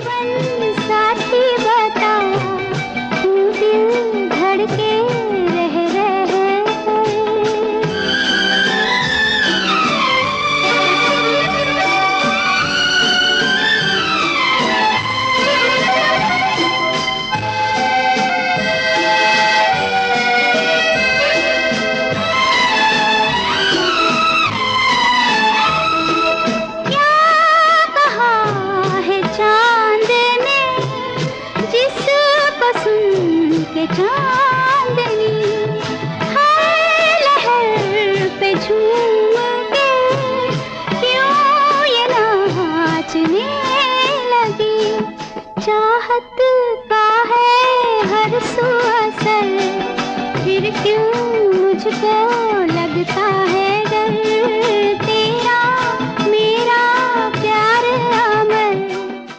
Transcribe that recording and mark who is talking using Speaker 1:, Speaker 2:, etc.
Speaker 1: जीवन साथी बता, तू दिल धड़के रह के चांदनी हर लहर पे झूम के क्यों ये नाचने लगी। चाहत